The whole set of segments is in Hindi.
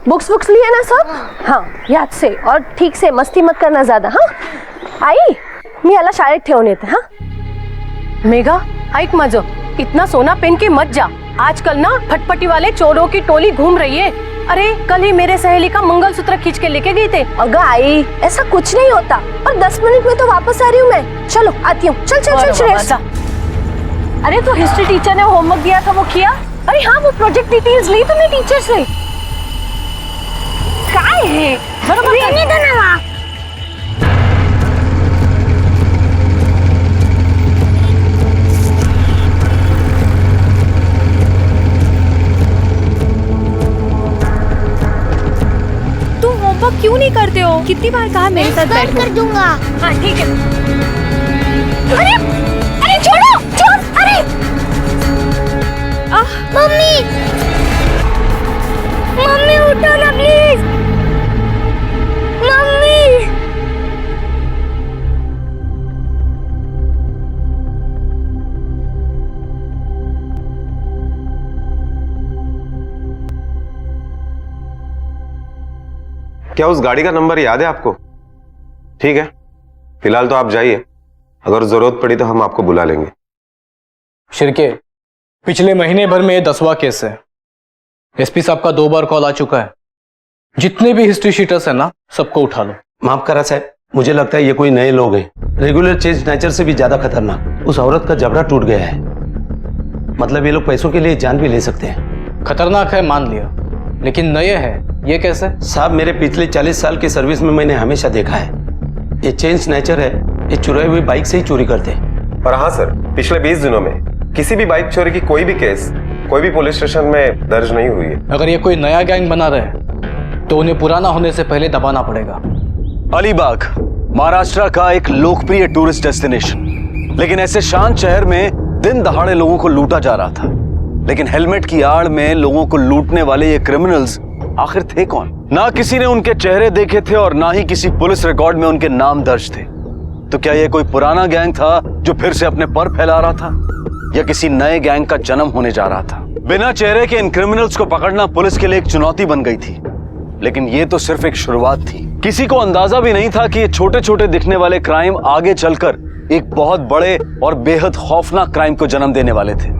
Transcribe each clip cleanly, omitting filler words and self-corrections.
बुक्स बुक्स लिए ना सब? हाँ याद से, और ठीक से मस्ती मत करना ज्यादा. हाँ आई मी याला शाळेत ठेवून येते. हाँ मेघा ऐक माझं, इतना सोना पहन के मत जा. आजकल ना फटफटी वाले चोरों की टोली घूम रही है. अरे कल ही मेरे सहेली का मंगलसूत्र खींच के लेके गई थे. अगर आई ऐसा कुछ नहीं होता, और 10 मिनट में तो वापस आ रही हूँ मैं. चलो आती हूँ. चल चल चल श्रेष्ठ. अरे तो हिस्ट्री टीचर ने होमवर्क दिया था वो किया? अरे हाँ वो प्रोजेक्ट डिटेल्स ली तुमने टीचर से? काय है बरोबर नहीं देना वहाँ. तुम होमवर्क क्यों नहीं करते हो? कितनी बार कहा मेरे साथ बैठो. कर दूंगा. हाँ ठीक है. अरे अरे छोड़ो छोड़. अरे मम्मी मम्मी उठो ना प्लीज. मम्मी क्या उस गाड़ी का नंबर याद है आपको? ठीक है, फिलहाल तो आप जाइए. अगर जरूरत पड़ी तो हम आपको बुला लेंगे. शिरके, पिछले महीने भर में ये 10वां केस है. एसपी साहब का 2 बार कॉल आ चुका है. जितने भी हिस्ट्री शीटर्स है ना, सबको उठा लो. माफ करा साहब, मुझे लगता है ये कोई नए लोग हैं. रेगुलर चेंज नेचर से भी ज्यादा खतरनाक. उस औरत का जबड़ा टूट गया है. मतलब ये लोग पैसों के लिए जान भी ले सकते हैं. खतरनाक है मान लिया, लेकिन नए है ये कैसे? साहब मेरे पिछले 40 साल की सर्विस में मैंने हमेशा देखा है, ये चेंज नेचर है. ये चुराई हुई बाइक से ही चोरी करते हैं. और हाँ सर, पिछले 20 दिनों में किसी भी बाइक चोरी की कोई भी केस कोई भी पुलिस स्टेशन में दर्ज नहीं हुई है. अगर ये कोई नया गैंग बना रहे तो उन्हें पुराना होने से पहले दबाना पड़ेगा. अलीबाग महाराष्ट्र का एक लोकप्रिय टूरिस्ट डेस्टिनेशन, लेकिन ऐसे शांत शहर में दिन दहाड़े लोगों को लूटा जा रहा था. लेकिन हेलमेट की आड़ में लोगों को लूटने वाले ये क्रिमिनल्स आखिर थे कौन? ना किसी ने उनके चेहरे देखे थे और ना ही किसी पुलिस रिकॉर्ड में उनके नाम दर्ज थे. तो क्या ये कोई पुराना गैंग था जो फिर से अपने पर फैला रहा था, या किसी नए गैंग का जन्म होने जा रहा था? बिना चेहरे के इन क्रिमिनल्स को पकड़ना पुलिस के लिए एक चुनौती बन गई थी. लेकिन ये तो सिर्फ एक शुरुआत थी. किसी को अंदाजा भी नहीं था कि ये छोटे छोटे दिखने वाले क्राइम आगे चलकर एक बहुत बड़े और बेहद खौफनाक क्राइम को जन्म देने वाले थे.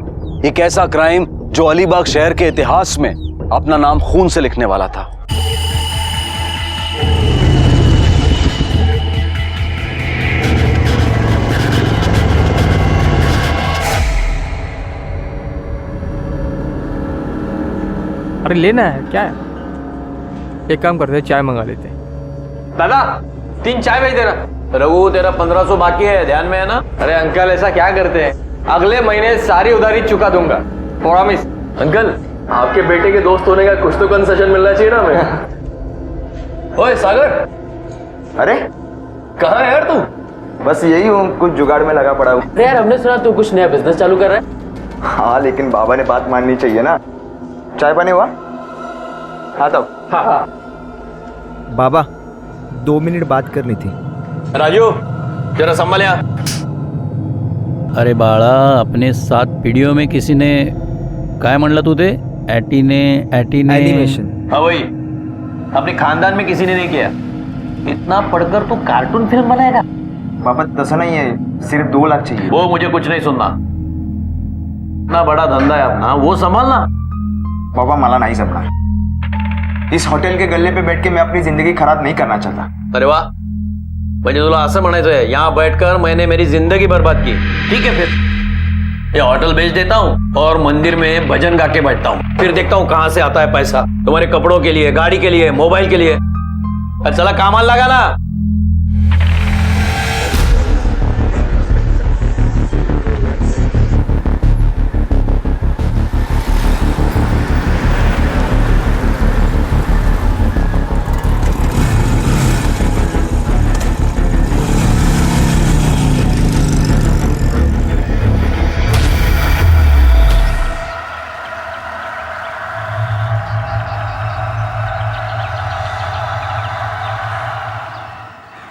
एक ऐसा क्राइम जो अलीबाग शहर के इतिहास में अपना नाम खून से लिखने वाला था. अरे लेना है क्या है? एक काम करते हैं, चाय मंगा लेते हैं. दादा 3 चाय भेज देना. रघु तेरा 1500 बाकी है, ध्यान में है ना? अरे अंकल ऐसा क्या करते हैं, अगले महीने सारी उधारी चुका दूंगा, प्रॉमिस. अंकल आपके बेटे के दोस्त होने का कुछ तो कंसेशन मिलना चाहिए ना हमें. ओए सागर, अरे कहाँ है यार तू? बस यही हूँ, कुछ जुगाड़ में लगा पड़ा हूँ. अरे यार हमने सुना तू कुछ नया बिजनेस चालू कर रहा है. हाँ लेकिन बाबा ने बात माननी चाहिए ना. चाय पानी हुआ? हाँ तब. हाँ. बाबा 2 मिनट बात करनी थी. राजू जरा संभाल यहाँ. अरे बाळा, अपने 7 पिढियों में किसी ने काय म्हणलं तू ते एनिमेशन. हाँ वही, अपने खानदान में किसी ने नहीं किया. इतना पढ़कर तू कार्टून फिल्म बनाएगा? बाबा तसा नहीं है, सिर्फ 2 लाख चाहिए. वो मुझे कुछ नहीं सुनना. इतना बड़ा धंधा है अपना, वो संभालना. बाबा मला नहीं जमणार. इस हॉटेल के गल्ले पे बैठ के मैं अपनी जिंदगी खराब नहीं करना चाहता. अरे वाह, म्हणजे तुला असं म्हणायचं है यहाँ बैठकर मैंने मेरी जिंदगी बर्बाद की. ठीक है, फिर ये होटल बेच देता हूँ और मंदिर में भजन गा के बैठता हूँ. फिर देखता हूँ कहाँ से आता है पैसा, तुम्हारे कपड़ों के लिए, गाड़ी के लिए, मोबाइल के लिए. चला कामाला लगा ना.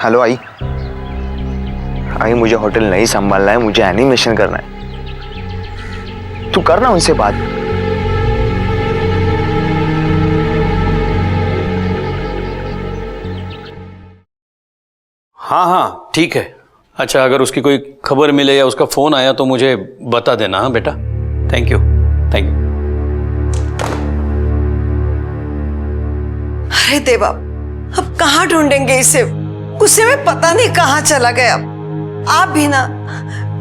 हेलो आई. आई मुझे होटल नहीं संभालना है, मुझे एनिमेशन करना है. तू करना उनसे बात. हाँ हाँ ठीक है। अच्छा, अगर उसकी कोई खबर मिले या उसका फोन आया तो मुझे बता देना। हाँ बेटा, थैंक यू थैंक यू। अरे देवा, अब कहाँ ढूंढेंगे इसे? गुस्से में पता नहीं कहाँ चला गया। आप भी ना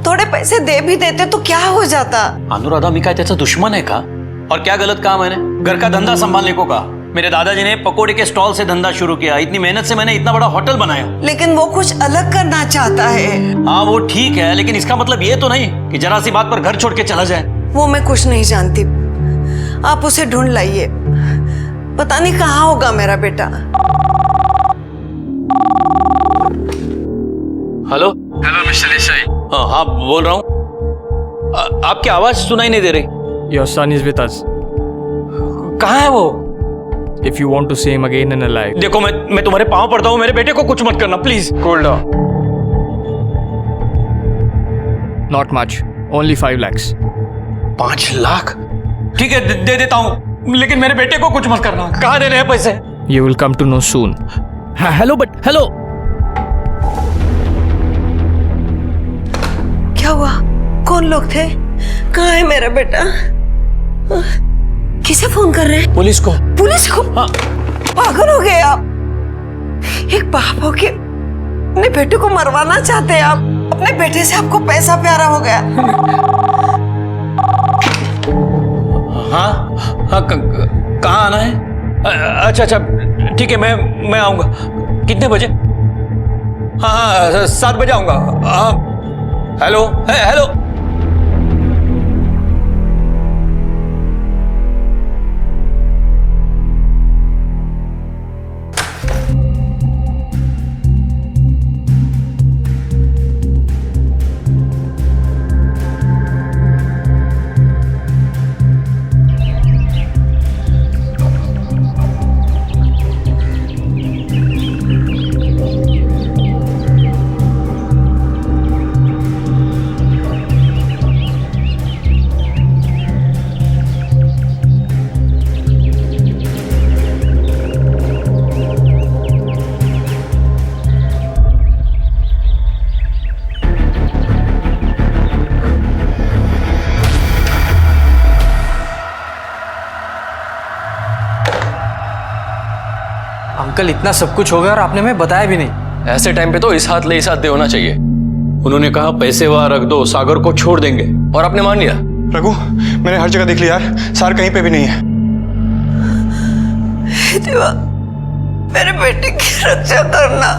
थोड़े पैसे दे भी देते तो क्या हो जाता। अनुराधा, मी काय त्याचा दुश्मन है का? और क्या गलत कहा मैंने? घर का धंधा संभालने को कहा। मेरे दादाजी ने पकोड़े के स्टॉल से धंधा शुरू किया, इतनी मेहनत से मैंने इतना बड़ा होटल बनाया। लेकिन वो कुछ अलग करना चाहता है। हाँ वो ठीक है, लेकिन इसका मतलब ये तो नहीं कि जरा सी बात पर घर छोड़ के चला जाए। वो मैं कुछ नहीं जानती, आप उसे ढूंढ लाइए। पता नहीं कहाँ होगा मेरा बेटा। Hello hello mister Desai. हाँ हाँ बोल रहा हूँ। आपकी आवाज सुनाई नहीं दे रही। Your son is with us. कहाँ है वो? If you want to see him again in a life. देखो मैं तुम्हारे पांव पड़ता हूँ, मेरे बेटे को कुछ मत करना please. Cool down. Not much, only 5 lakhs। 5 lakh? ठीक है दे देता हूँ, लेकिन मेरे बेटे को कुछ मत करना। कहाँ देने हैं पैसे? You will come to know soon. Hello but hello, क्या हुआ? कौन लोग थे? कहाँ है मेरा बेटा? किसे फोन कर रहे हैं? पुलिस को। पुलिस को? हाँ। पागल हो गए आप। एक बाप हो के अपने बेटे को मरवाना चाहते हैं आप। अपने बेटे से आपको पैसा प्यारा हो गया। हाँ हाँ कहाँ आना है? अच्छा अच्छा ठीक है, मैं आऊंगा। कितने बजे? हाँ हाँ 7 बजे आऊंगा। हाँ हेलो हेलो। अंकल इतना सब कुछ हो गया और आपने हमें बताया भी नहीं। ऐसे टाइम पे तो इस हाथ ले इस हाथ दे होना चाहिए। उन्होंने कहा पैसे वहां रख दो, सागर को छोड़ देंगे, और आपने मान लिया। रघु, मैंने हर जगह देख लिया यार, सार कहीं पे भी नहीं है। देवा, मेरे बेटे की रक्षा करना।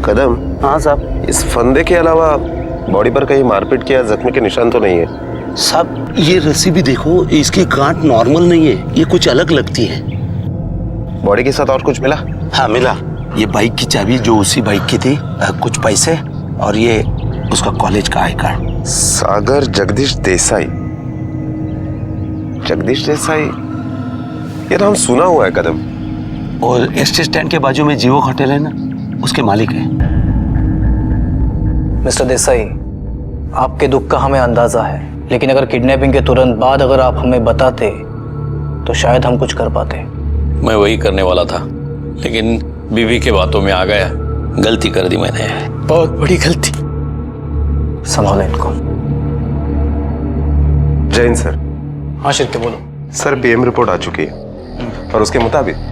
कदम। हाँ साहब। इस फंदे के अलावा बॉडी पर कहीं मारपीट या जख्मी के निशान तो नहीं है? साहब ये रस्सी भी देखो, इसकी गांठ नॉर्मल नहीं है, ये कुछ अलग लगती है। बॉडी के साथ और कुछ मिला? हाँ मिला। ये बाइक की चाबी जो उसी बाइक की थी, कुछ पैसे, और ये उसका कॉलेज का आई कार्ड। सागर जगदीश देसाई। जगदीश देसाई, ये नाम सुना हुआ है कदम। और एसटी स्टैंड के बाजू में जीवो होटल है ना, उसके मालिक है। मिस्टर देसाई, आपके दुख का हमें अंदाजा है, लेकिन अगर किडनैपिंग के तुरंत बाद अगर आप हमें बताते तो शायद हम कुछ कर पाते। मैं वही करने वाला था, लेकिन बीवी के बातों में आ गया। गलती कर दी मैंने, बहुत बड़ी गलती। संभालो इनको। जैन सर। हाँ शिरके बोलो। सर पीएम रिपोर्ट आ चुकी है और उसके मुताबिक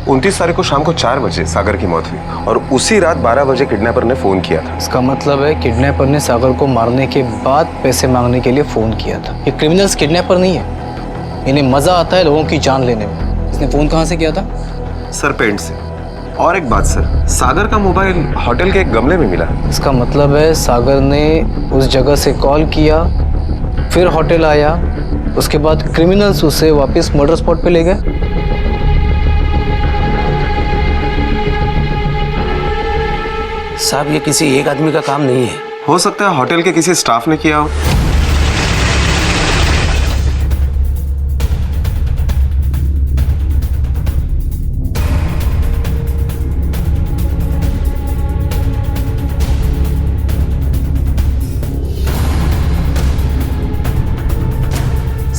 29 तारीख को शाम को 4 बजे सागर की मौत हुई और उसी रात 12 बजे किडनैपर ने फोन किया था। इसका मतलब है किडनैपर ने सागर को मारने के बाद पैसे मांगने के लिए फोन किया था। ये क्रिमिनल्स किडनैपर नहीं है, इन्हें मजा आता है लोगों की जान लेने में। इसने फोन कहाँ से किया था? सर पेंट से। और एक बात सर, सागर का मोबाइल होटल के एक गमले में मिला है। इसका मतलब है सागर ने उस जगह से कॉल किया, फिर होटल आया, उसके बाद क्रिमिनल्स उसे वापस मर्डर स्पॉट पे ले गए। साहब ये किसी एक आदमी का काम नहीं है। हो सकता है होटल के किसी स्टाफ ने किया हो।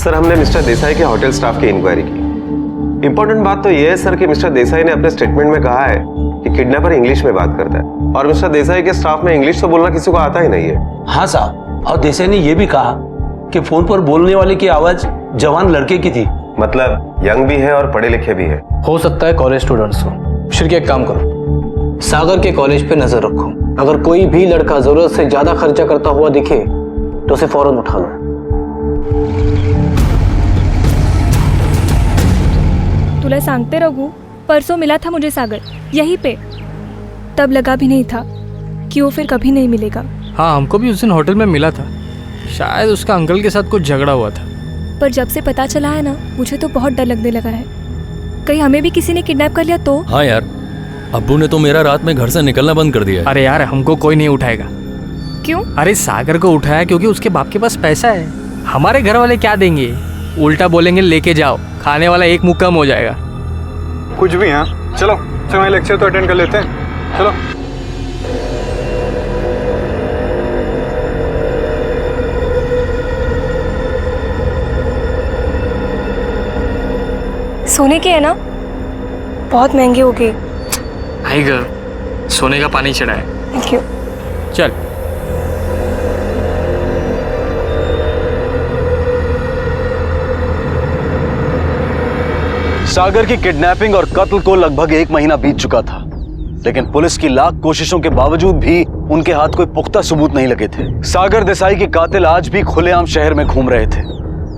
सर हमने मिस्टर देसाई के होटल स्टाफ की इंक्वायरी की। इंपॉर्टेंट बात तो यह है सर कि मिस्टर देसाई ने अपने स्टेटमेंट में कहा है कि किडनैपर इंग्लिश में बात करता है और मिस्टर देसाई के स्टाफ में इंग्लिश तो बोलना किसी को आता ही नहीं है। हाँ साहब, और देसाई ने यह भी कहा कि फोन पर बोलने वाले की आवाज जवान लड़के की थी। मतलब यंग भी है और पढ़े लिखे भी है। हो सकता है कॉलेज स्टूडेंट्स हो। शिरके एक काम करो, सागर के कॉलेज पे नजर रखो। अगर कोई भी लड़का जरूरत से ज्यादा खर्चा करता हुआ दिखे तो उसे फौरन उठा लो। तुला सांगते रघु, परसों मिला था मुझे सागर, यहीं पे। तब लगा भी नहीं था कि वो फिर कभी नहीं मिलेगा। हाँ, हमको भी उस दिन होटल में मिला था। शायद उसका अंकल के साथ कुछ झगड़ा हुआ था। पर जब से पता चला है ना, मुझे तो बहुत डर लगने लगा है। कहीं हमें भी किसी ने किडनैप कर लिया तो? हाँ यार, अब्बू ने तो मेरा रात में घर से निकलना बंद कर दिया है। अरे यार, हमको कोई नहीं उठाएगा। क्यों? अरे सागर को उठाया क्योंकि उसके बाप के पास पैसा है। हमारे घर वाले क्या देंगे? उल्टा बोलेंगे लेके जाओ, खाने वाला एक मुंह कम हो जाएगा। कुछ भी। हाँ चलो, समय लेक्चर तो अटेंड कर लेते हैं। चलो। सोने के है ना, बहुत महंगे हो गए। हाय गर्ल, सोने का पानी चढ़ा है। Thank you. चल। सागर की किडनैपिंग और कत्ल को लगभग 1 महीना बीत चुका था, लेकिन पुलिस की लाख कोशिशों के बावजूद भी उनके हाथ कोई पुख्ता सबूत नहीं लगे थे। सागर देसाई के कातिल आज भी खुलेआम शहर में घूम रहे थे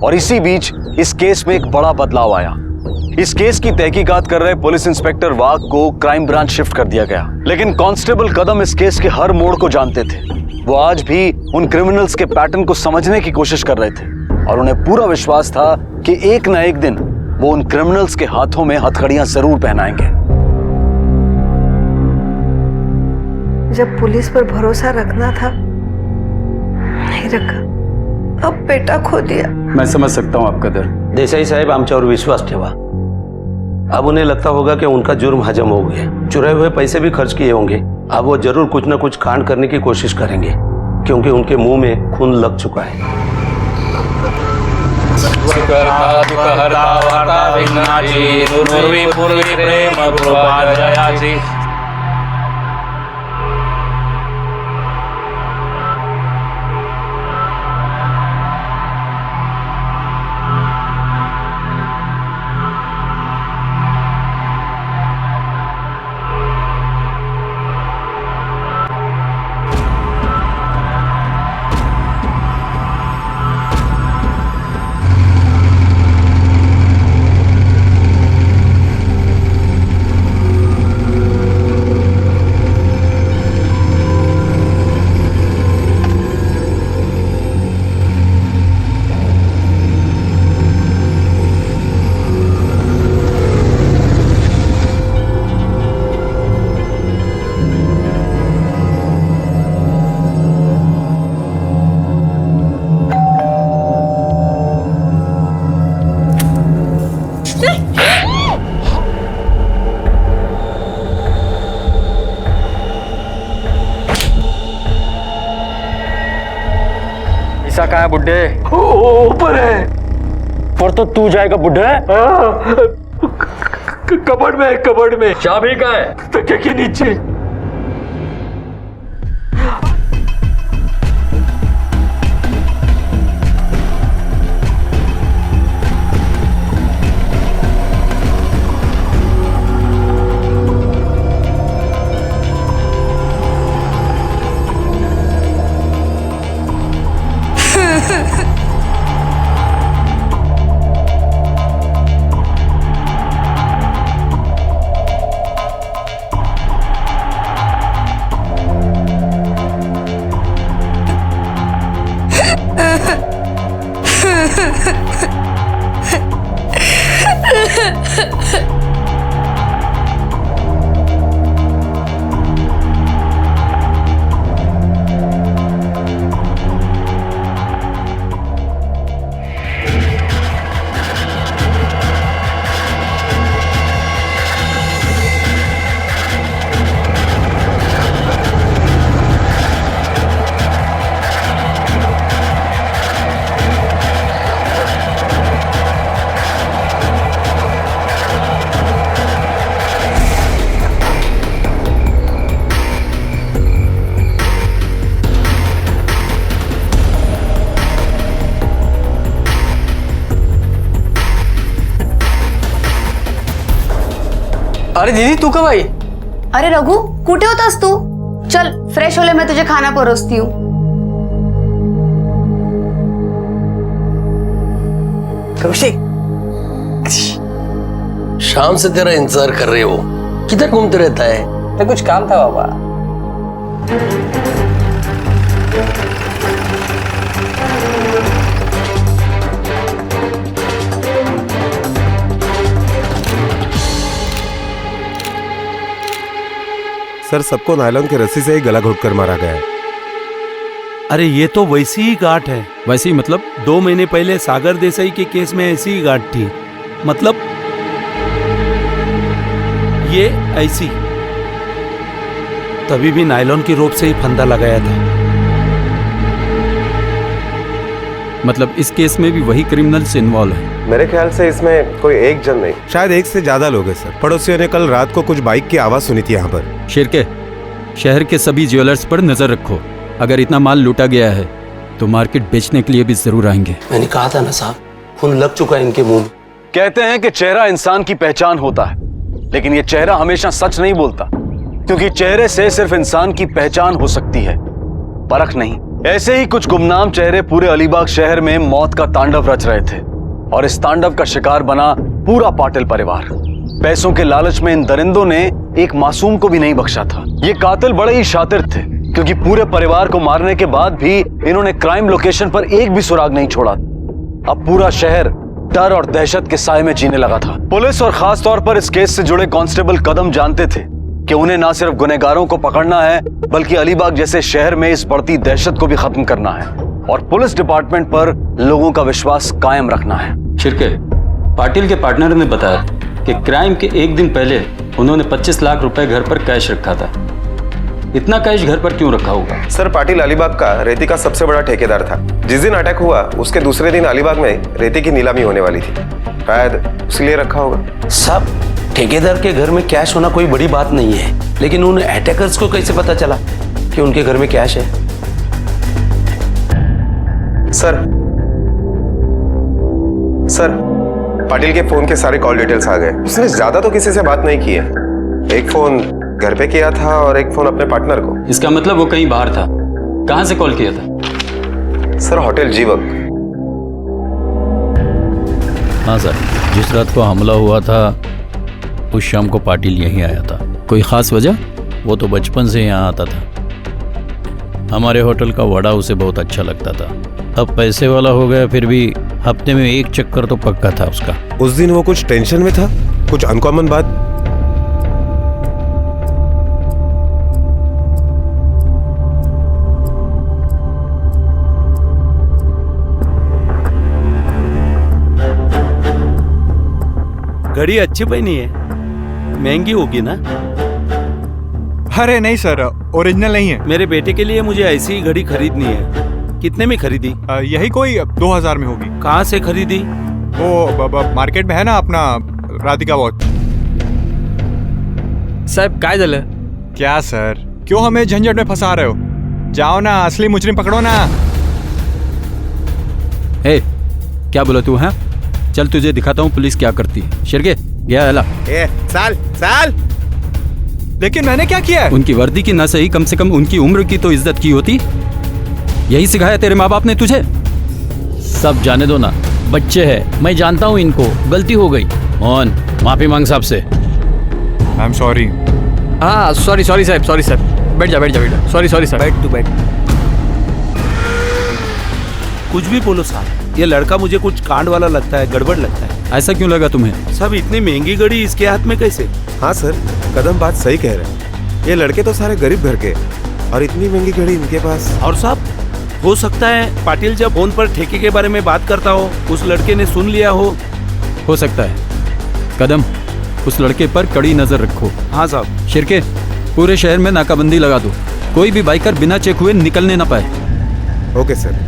और इसी बीच इस केस में एक बड़ा बदलाव आया। इस केस की तहकीकात कर रहे पुलिस इंस्पेक्टर वाघ को क्राइम ब्रांच शिफ्ट कर दिया गया, लेकिन कांस्टेबल कदम इस केस के हर मोड़ को जानते थे। वो आज भी उन क्रिमिनल्स के पैटर्न को समझने की कोशिश कर रहे थे और उन्हें पूरा विश्वास था कि एक न एक दिन वो उन क्रिमिनल्स के हाथों में हथकड़ियां जरूर पहनाएंगे। जब पुलिस पर भरोसा रखना था, नहीं रखा। अब बेटा खो दिया। मैं समझ सकता हूँ आपका दर्द। देसाई साहब आमच्यावर विश्वास ठेवा। अब उन्हें लगता होगा कि उनका जुर्म हजम हो गया। चुराए हुए पैसे भी खर्च किए होंगे। अब वो जरूर कुछ न कुछ कांड करने की कोशिश करेंगे, क्योंकि उनके मुंह में खून लग चुका है। कहाँ है बुड्ढे? ऊपर है। पर तो तू जाएगा बुड्ढे? कबर्ड में। चाबी कहाँ है? तकिया के नीचे। अरे दीदी तू कब आई? अरे रघु, कुठे होतास तू? चल फ्रेश होले, मैं तुझे खाना परोसती हूँ. कौशिक, शाम से तेरा इंतजार कर रहे हो, किधर घूमते रहता है? तो कुछ काम था बाबा. सर, सबको नायलॉन की रस्सी से ही गला घोटकर मारा गया है. अरे ये तो वैसी ही गांठ है. वैसे ही मतलब? 2 महीने पहले सागर देसाई के केस में ऐसी ही गांठ थी. मतलब ये ऐसी, तभी भी नायलॉन की रोप से ही फंदा लगाया था. मतलब इस केस में भी वही क्रिमिनल्स इन्वॉल्व है? मेरे ख्याल से इसमें कोई एक जन नहीं, शायद एक से ज्यादा लोग हैं सर. पड़ोसियों ने कल रात को कुछ बाइक की आवाज सुनी थी यहाँ पर. शिरके, शहर के सभी ज्वेलर्स पर नजर रखो. अगर इतना माल लूटा गया है तो मार्केट बेचने के लिए भी जरूर आएंगे. मैंने कहा था ना साहब, खून लग चुका है इनके मुंह में. कहते हैं कि चेहरा इंसान की पहचान होता है, लेकिन ये चेहरा हमेशा सच नहीं बोलता, क्योंकि चेहरे से सिर्फ इंसान की पहचान हो सकती है, परख नहीं. ऐसे ही कुछ गुमनाम चेहरे पूरे अलीबाग शहर में मौत का तांडव रच रहे थे, और इस तांडव का शिकार बना पूरा पाटिल परिवार. पैसों के लालच में इन दरिंदों ने एक मासूम को भी नहीं बख्शा था. ये कातिल बड़े ही शातिर थे, क्योंकि पूरे परिवार को मारने के बाद भी इन्होंने क्राइम लोकेशन पर एक भी सुराग नहीं छोड़ा. अब पूरा शहर डर और दहशत के साए में जीने लगा था. पुलिस और खास तौर पर इस केस से जुड़े कांस्टेबल कदम जानते थे कि उन्हें ना सिर्फ गुनहगारों को पकड़ना है, बल्कि अलीबाग जैसे शहर में इस बढ़ती दहशत को भी खत्म करना है, और पुलिस डिपार्टमेंट पर लोगों का विश्वास कायम रखना है. शिरके, पाटिल के पार्टनर ने बताया कि क्राइम के एक दिन पहले उन्होंने 25 लाख रुपए घर पर कैश रखा था. इतना कैश घर पर क्यों रखा होगा? सर, पाटिल अलीबाग का रेती का सबसे बड़ा ठेकेदार था. जिस दिन अटैक हुआ उसके दूसरे दिन अलीबाग में रेती की नीलामी होने वाली थी, शायद इसलिए रखा होगा. साहब, ठेकेदार के घर में कैश होना कोई बड़ी बात नहीं है, लेकिन उन अटैकर्स को कैसे पता चला कि उनके घर में कैश है? सर, पाटिल के फोन के सारे कॉल डिटेल्स आ गए. उसने ज्यादा तो किसी से बात नहीं की है. एक फोन घर पे किया था और एक फोन अपने पार्टनर को. इसका मतलब वो कहीं बाहर था. कहां से कॉल किया था? सर, होटल जीवक. हाँ सर, जिस रात को हमला हुआ था उस शाम को पाटिल यहीं आया था. कोई खास वजह? वो तो बचपन से यहाँ आता था. हमारे होटल का वड़ा उसे बहुत अच्छा लगता था. अब पैसे वाला हो गया, फिर भी हफ्ते में एक चक्कर तो पक्का था उसका. उस दिन वो कुछ टेंशन में था, कुछ अनकॉमन बात. घड़ी अच्छी पहनी है, महंगी होगी ना? अरे नहीं सर, ओरिजिनल नहीं है. मेरे बेटे के लिए मुझे ऐसी ही घड़ी खरीदनी है. कितने में खरीदी? यही कोई 2000 में होगी. कहाँ से खरीदी? वो मार्केट में है ना अपना राधिका वॉच. साहब काय झालं? क्या सर, क्यों हमें झंझट में फंसा रहे हो? जाओ ना, असली मुजरिम पकड़ो ना. ए, क्या बोला तू? है, चल तुझे दिखाता हूँ पुलिस क्या करती है. शिरके, गया हला. साल लेकिन मैंने क्या किया है? उनकी वर्दी की ना सही, कम से कम उनकी उम्र की तो इज्जत की होती. यही सिखाया तेरे माँ बाप ने तुझे? सब जाने दो ना, बच्चे हैं. मैं जानता हूँ इनको, गलती हो गई. मोहन, माफी मांग साहब से. I am sorry. हाँ सॉरी साहब, सॉरी साहब. बैठ जा. सॉरी साहब. बैठ तू, बैठ. कुछ भी बोलो साहब, ये लड़का मुझे कुछ कांड वाला लगता है, गड़बड़ लगता है. ऐसा क्यों लगा तुम्हें? सब इतनी महंगी घड़ी इसके हाथ में कैसे? हाँ सर, कदम बात सही कह रहे हैं. ये लड़के तो सारे गरीब घर के, और इतनी महंगी घड़ी इनके पास. और साहब, हो सकता है पाटिल जब फोन पर ठेके के बारे में बात करता हो, उस लड़के ने सुन लिया हो सकता है. कदम, उस लड़के पर कड़ी नजर रखो. हाँ साहब. शिरके, पूरे शहर में नाकाबंदी लगा दो. कोई भी बाइकर बिना चेक हुए निकलने ना पाए. Okay sir.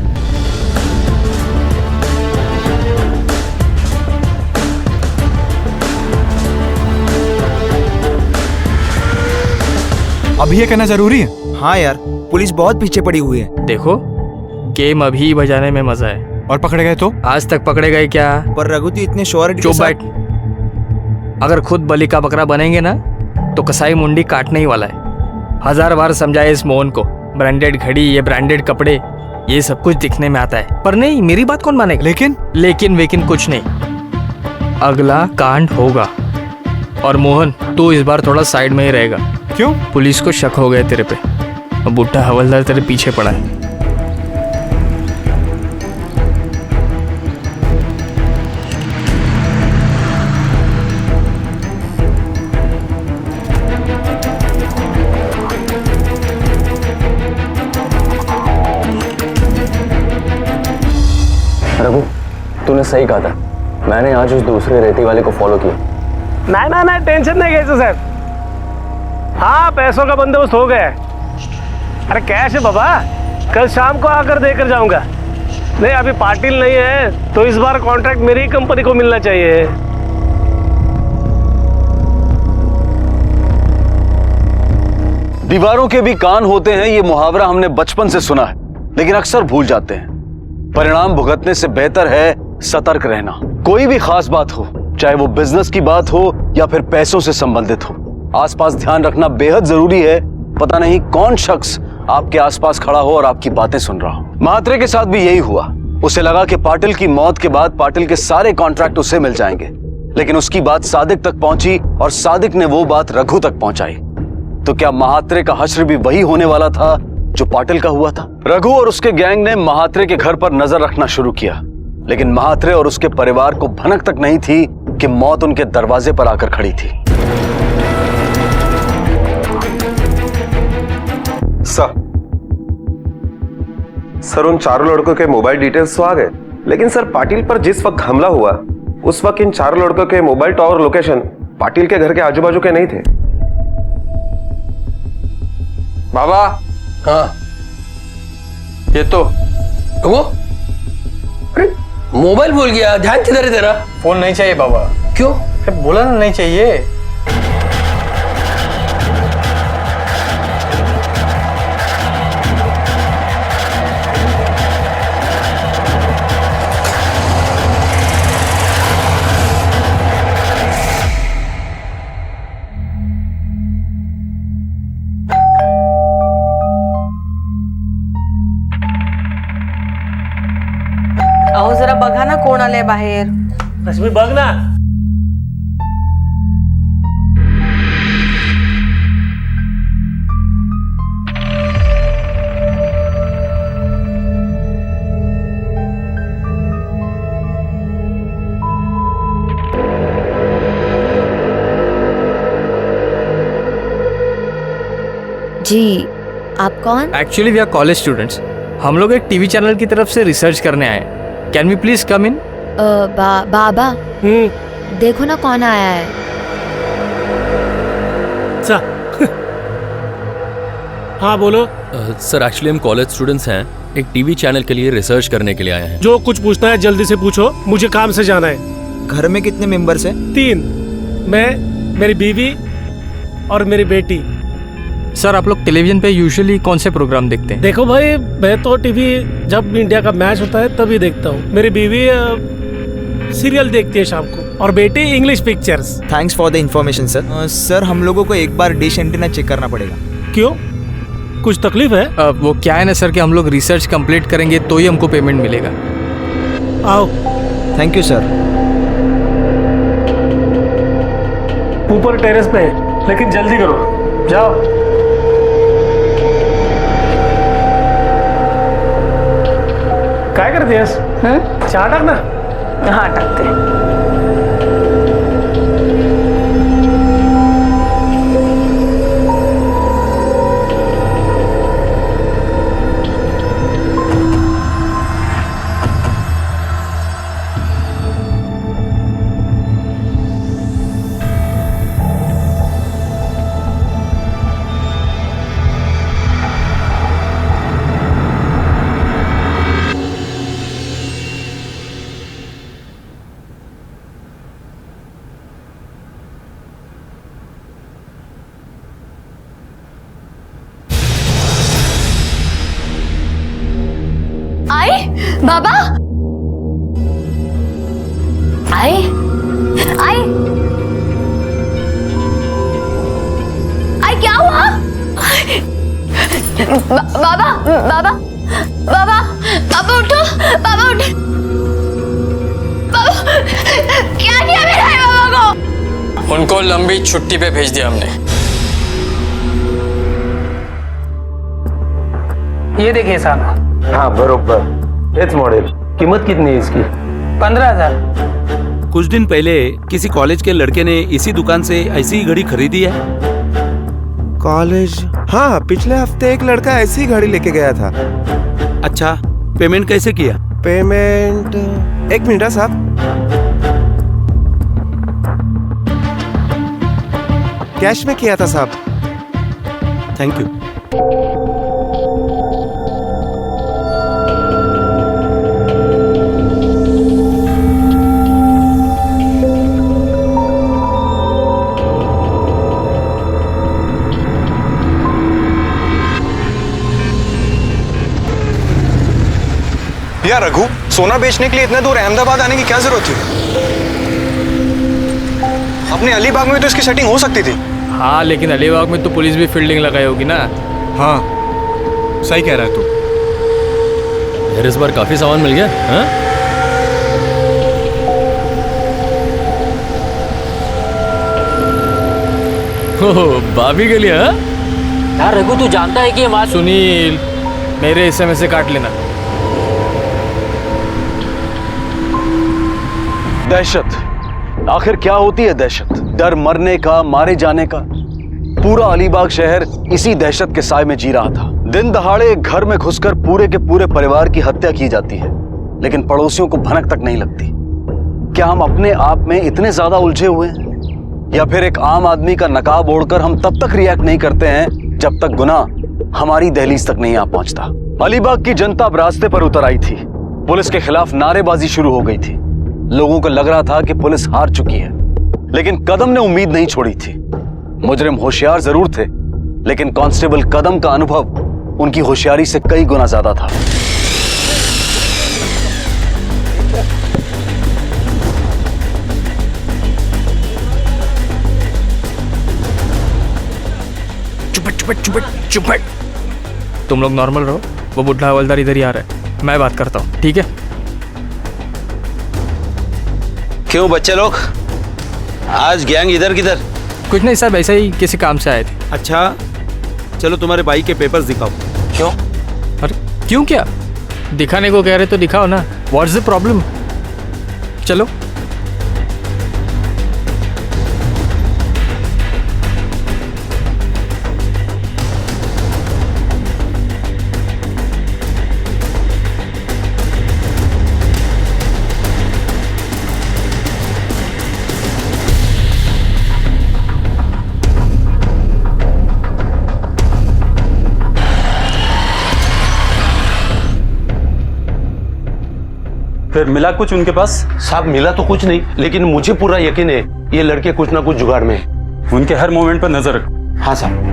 अभी ये कहना जरूरी है? हाँ यार, पुलिस बहुत पीछे पड़ी हुई है. देखो, गेम अभी बजाने में मजा है. और पकड़े गए तो? आज तक पकड़े गए क्या? पर रघु तो इतने श्योरिटी चुप बैठ. अगर खुद बलि का बकरा बनेंगे ना तो कसाई मुंडी काटने ही वाला है। 1000 बार समझाए इस मोहन को, ब्रांडेड घड़ी, ये ब्रांडेड कपड़े, ये सब कुछ दिखने में आता है, पर नहीं, मेरी बात कौन मानेगा। लेकिन कुछ नहीं, अगला कांड होगा। और मोहन तू इस बार थोड़ा साइड में ही रहेगा। क्यों? पुलिस को शक हो गया तेरे पे, और बुट्टा हवलदार तेरे पीछे पड़ा है। रघु, तूने सही कहा था। मैंने आज उस दूसरे रेती वाले को फॉलो किया। नहीं, टेंशन नहीं कैसे सर। हाँ, पैसों का बंदोबस्त हो गया है। अरे कैश है बाबा, कल शाम को आकर देकर जाऊंगा। नहीं, अभी पाटिल नहीं है तो इस बार कॉन्ट्रैक्ट मेरी ही कंपनी को मिलना चाहिए। दीवारों के भी कान होते हैं, ये मुहावरा हमने बचपन से सुना है, लेकिन अक्सर भूल जाते हैं। परिणाम भुगतने से बेहतर है सतर्क रहना। कोई भी खास बात हो, चाहे वो बिजनेस की बात हो या फिर पैसों से संबंधित हो, आसपास ध्यान रखना बेहद जरूरी है। पता नहीं कौन शख्स आपके आसपास खड़ा हो और आपकी बातें सुन रहा हो। महात्रे के साथ भी यही हुआ। उसे लगा कि पाटिल की मौत के बाद पाटिल के सारे कॉन्ट्रैक्ट उसे मिल जाएंगे, लेकिन उसकी बात सादिक तक पहुंची और सादिक ने वो बात रघु तक पहुंचाई। तो क्या महात्रे का हश्र भी वही होने वाला था जो पाटिल का हुआ था? रघु और उसके गैंग ने महात्रे के घर पर नजर रखना शुरू किया, लेकिन महात्रे और उसके परिवार को भनक तक नहीं थी कि मौत उनके दरवाजे पर आकर खड़ी थी। सर, उन चारों लड़कों के मोबाइल डिटेल्स तो आ गए, लेकिन सर पाटिल पर जिस वक्त हमला हुआ उस वक्त इन चारों लड़कों के मोबाइल टावर लोकेशन पाटिल के घर के आजू बाजू के नहीं थे। बाबा, हाँ ये तो वो, अरे मोबाइल भूल गया। ध्यान किधर है तेरा? फोन नहीं चाहिए बाबा। क्यों? बोला ना नहीं चाहिए। अहो जरा बघा ना कोण आले बाहेर. रश्मी बघ ना. जी, आप कौन? Actually we are college students. हम लोग एक टीवी चैनल की तरफ से रिसर्च करने आए. कैन वी प्लीज कम इन? बाबा देखो ना कौन आया है. हाँ बोलो. सर एक्चुअली हम कॉलेज स्टूडेंट्स हैं, एक टीवी चैनल के लिए रिसर्च करने के लिए आए हैं. जो कुछ पूछना है जल्दी से पूछो, मुझे काम से जाना है. घर में कितने मेंबर्स हैं? 3. मैं, मेरी बीवी और मेरी बेटी. सर आप लोग टेलीविजन पे यूजुअली कौन से प्रोग्राम देखते हैं? देखो भाई, मैं तो टीवी जब इंडिया का मैच होता है तभी देखता हूँ. मेरी बीवी सीरियल देखती है शाम को और बेटी English pictures. Thanks for the information sir. Sir हम लोगों को एक बार डिश एंटीना चेक करना पड़ेगा. क्यों, कुछ तकलीफ है? वो क्या है ना सर कि हम लोग रिसर्च कंप्लीट करेंगे तो ही हमको पेमेंट मिलेगा. आओ. Thank you sir. ऊपर टेरेस पे है, लेकिन जल्दी करो. जाओ. काय करतेस? चहा टाक ना. हाँ टाकते. आए बाबा, आए आए बाबा बाबा बाबा बाबा उठो, बाबा उठो, बाबा क्या किया मेरे बाबा को? उनको लंबी छुट्टी पे भेज दिया हमने। ये देखिए साहब। हाँ बरोबर, एच मॉडल। कीमत कितनी है इसकी? 15,000। कुछ दिन पहले किसी कॉलेज के लड़के ने इसी दुकान से ऐसी ही घड़ी खरीदी है। कॉलेज? हाँ, पिछले हफ्ते एक लड़का ऐसी घड़ी लेके गया था। अच्छा, पेमेंट कैसे किया? पेमेंट 1 मिनट साहब। कैश में किया था साहब। Thank you. यार रघु, सोना बेचने के लिए इतने दूर अहमदाबाद आने की क्या जरूरत थी? अपने अलीबाग में तो इसकी सेटिंग हो सकती थी। हाँ, लेकिन अलीबाग में तो पुलिस भी फील्डिंग लगाई होगी ना। हाँ, सही कह रहा है तू। यार इस बार काफी सामान मिल गया। हाँ? भाभी के लिए? हाँ? यार रघु, तू जानता है कि ये सुनील, मेरे हिस्से में से काट लेना। दहशत, आखिर क्या होती है दहशत? डर मरने का, मारे जाने का। पूरा अलीबाग शहर इसी दहशत के साए में जी रहा था। दिन दहाड़े घर में घुसकर पूरे के पूरे परिवार की हत्या की जाती है, लेकिन पड़ोसियों को भनक तक नहीं लगती। क्या हम अपने आप में इतने ज्यादा उलझे हुए हैं, या फिर एक आम आदमी का नकाब ओढ़कर हम तब तक रिएक्ट नहीं करते हैं जब तक गुनाह हमारी दहलीज तक नहीं आ पहुंचता? अलीबाग की जनता अब रास्ते पर उतर आई थी। पुलिस के खिलाफ नारेबाजी शुरू हो गई थी। लोगों को लग रहा था कि पुलिस हार चुकी है, लेकिन कदम ने उम्मीद नहीं छोड़ी थी। मुजरिम होशियार जरूर थे, लेकिन कांस्टेबल कदम का अनुभव उनकी होशियारी से कई गुना ज्यादा था। चुपट। तुम लोग नॉर्मल रहो, वो बुढ़ा हवलदार इधर ही आ रहा है, मैं बात करता हूँ, ठीक है? क्यों बच्चे लोग, आज गैंग इधर किधर? कुछ नहीं साहब, ऐसा ही किसी काम से आए थे। अच्छा, चलो तुम्हारे बाइक के पेपर्स दिखाओ। क्यों? अरे क्यों, क्या दिखाने को कह रहे तो दिखाओ ना। What's the problem? चलो। फिर मिला कुछ उनके पास? साहब मिला तो कुछ नहीं, लेकिन मुझे पूरा यकीन है ये लड़के कुछ ना कुछ जुगाड़ में है। उनके हर मोमेंट पर नजर रखो। हाँ साहब।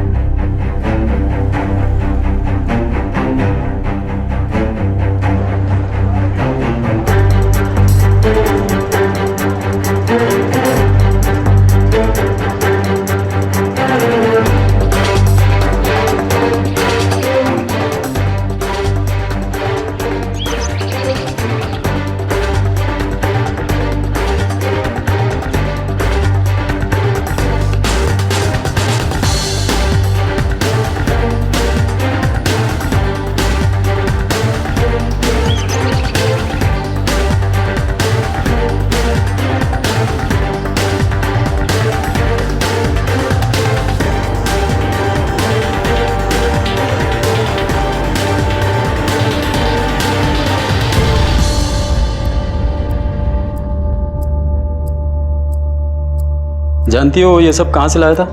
जानती हो ये सब कहाँ से लाया था?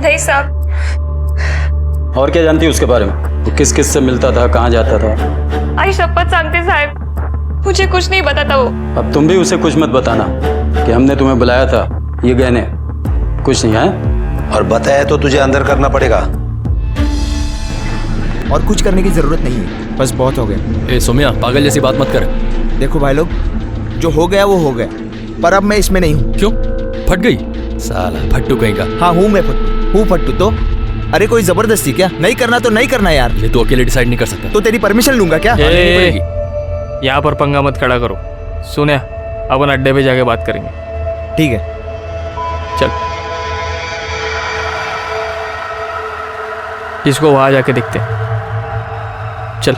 नहीं साहब। और क्या जानती हो उसके बारे में? वो किस किस से मिलता था, कहाँ जाता था? आई शपथ सांगते साहब, मुझे कुछ नहीं बताता वो। अब तुम भी उसे कुछ मत बताना कि हमने तुम्हें बुलाया था, ये गहने कुछ नहीं है। और बताया तो तुझे अंदर करना पड़ेगा। और कुछ करने की जरूरत नहीं है, बस बहुत हो गया। ए सोमिया, पागल जैसी बात मत कर। देखो भाई लोग, जो हो गया वो हो गया, पर अब मैं इसमें नहीं हूँ। क्यों? फट गई? साला फट्टू कहीं का। हाँ हूँ मैं फट्टू, हूँ फट्टू तो अरे कोई जबरदस्ती क्या? नहीं करना तो नहीं करना यार। ये तो अकेले डिसाइड नहीं कर सकता। तो तेरी परमिशन लूंगा क्या? यहाँ पर पंगा मत खड़ा करो। सुने, अपन अड्डे पे जाके बात करेंगे। ठीक है, चल, इसको वहां जाके देखते हैं। चल।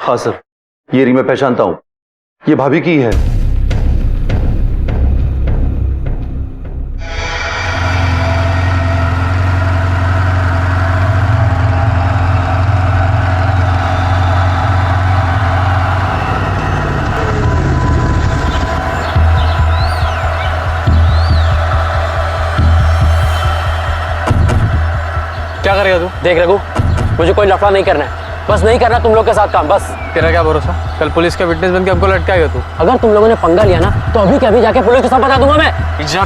हाँ सर, ये रिंग मैं पहचानता हूं, ये भाभी की है। क्या करेगा तू? देख रघु, मुझे कोई लफड़ा नहीं करना है, बस नहीं करना तुम लोग के साथ काम, बस। तेरा क्या भरोसा? कल पुलिस का विटनेस बन के हमको लटकाएगा तू। अगर तुम लोगों ने पंगा लिया ना तो अभी के अभी जाके पुलिस को सब बता दूंगा मैं। चल।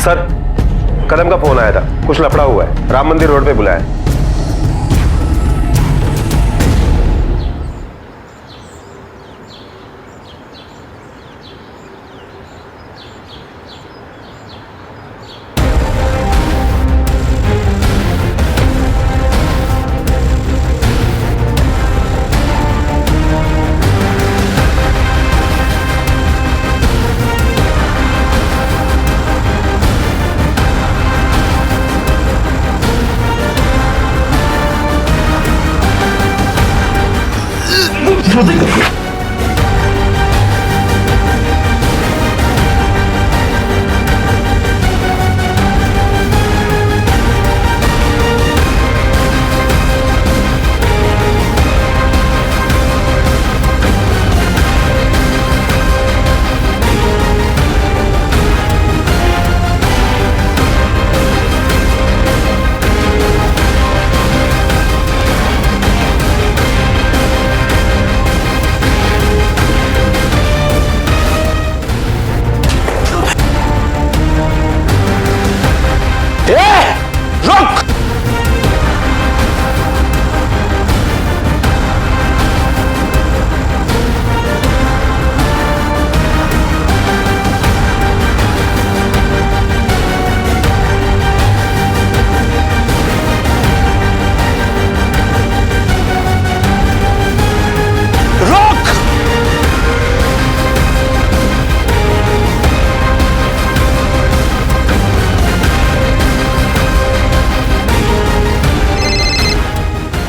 सर, कदम का फोन आया था, कुछ लफड़ा हुआ है, राम मंदिर रोड पे बुलाया है।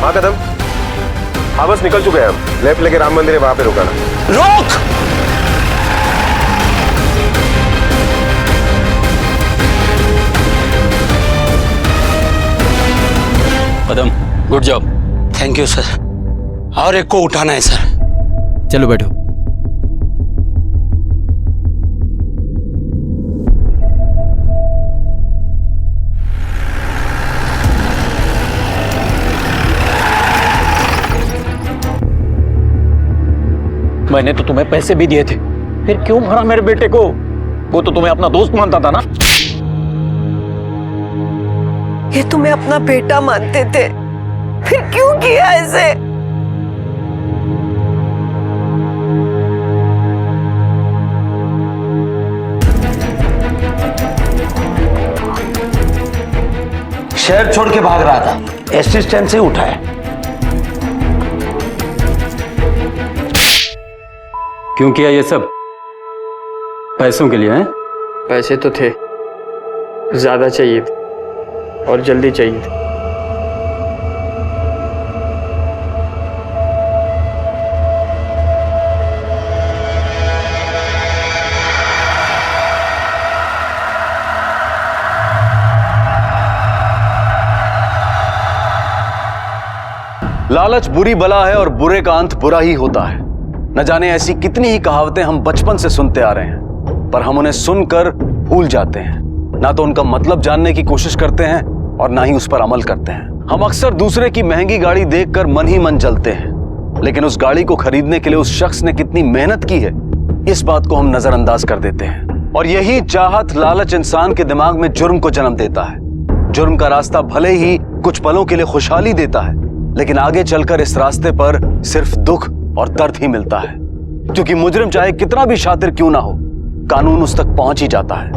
हाँ कदम, हाँ बस निकल चुके हैं हम, लेफ्ट लेके राम मंदिर है, वहां पे रुकाना। रोक! कदम, good job. Thank you sir. और एक को उठाना है सर। चलो बैठो। मैंने तो तुम्हें पैसे भी दिए थे, फिर क्यों मारा मेरे बेटे को? वो तो तुम्हें अपना दोस्त मानता था ना। ये तुम्हें अपना बेटा मानते थे, फिर क्यों किया ऐसे? शहर छोड़ के भाग रहा था, एसटी स्टैंड से उठा है। क्यों किया ये सब? पैसों के लिए हैं? पैसे तो थे, ज्यादा चाहिए थे और जल्दी चाहिए थे। लालच बुरी बला है और बुरे का अंत बुरा ही होता है। न जाने ऐसी कितनी ही कहावतें हम बचपन से सुनते आ रहे हैं, पर हम उन्हें सुनकर भूल जाते हैं। ना तो उनका मतलब जानने की कोशिश करते हैं और ना ही उस पर अमल करते हैं। हम अक्सर दूसरे की महंगी गाड़ी देखकर मन ही मन जलते हैं, लेकिन उस गाड़ी को खरीदने के लिए उस शख्स ने कितनी मेहनत की है, इस बात को हम नजरअंदाज कर देते हैं। और यही चाहत लालच इंसान के दिमाग में जुर्म को जन्म देता है। जुर्म का रास्ता भले ही कुछ पलों के लिए खुशहाली देता है, लेकिन आगे चलकर इस रास्ते पर सिर्फ दुख और दर्द ही मिलता है, क्योंकि मुजरिम चाहे कितना भी शातिर क्यों ना हो, कानून उस तक पहुंच ही जाता है।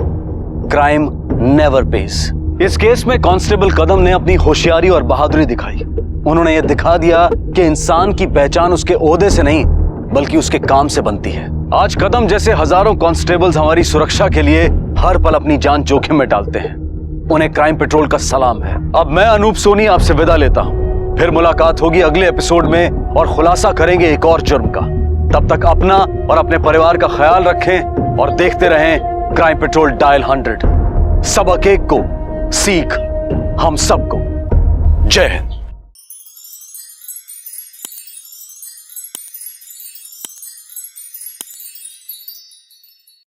Crime never page. इस केस में कांस्टेबल कदम ने अपनी होशियारी और बहादुरी दिखाई। उन्होंने यह दिखा दिया कि इंसान की पहचान उसके ओहदे से नहीं बल्कि उसके काम से बनती है। आज कदम जैसे हजारों कांस्टेबल्स हमारी सुरक्षा के लिए हर पल अपनी जान जोखिम में डालते हैं। उन्हें क्राइम पेट्रोल का सलाम है। अब मैं अनूप सोनी आपसे विदा लेता हूं। फिर मुलाकात होगी अगले एपिसोड में और खुलासा करेंगे एक और जुर्म का। तब तक अपना और अपने परिवार का ख्याल रखें और देखते रहें क्राइम पेट्रोल डायल 100। सबक एक को, सीख हम सबको। जय हिंद।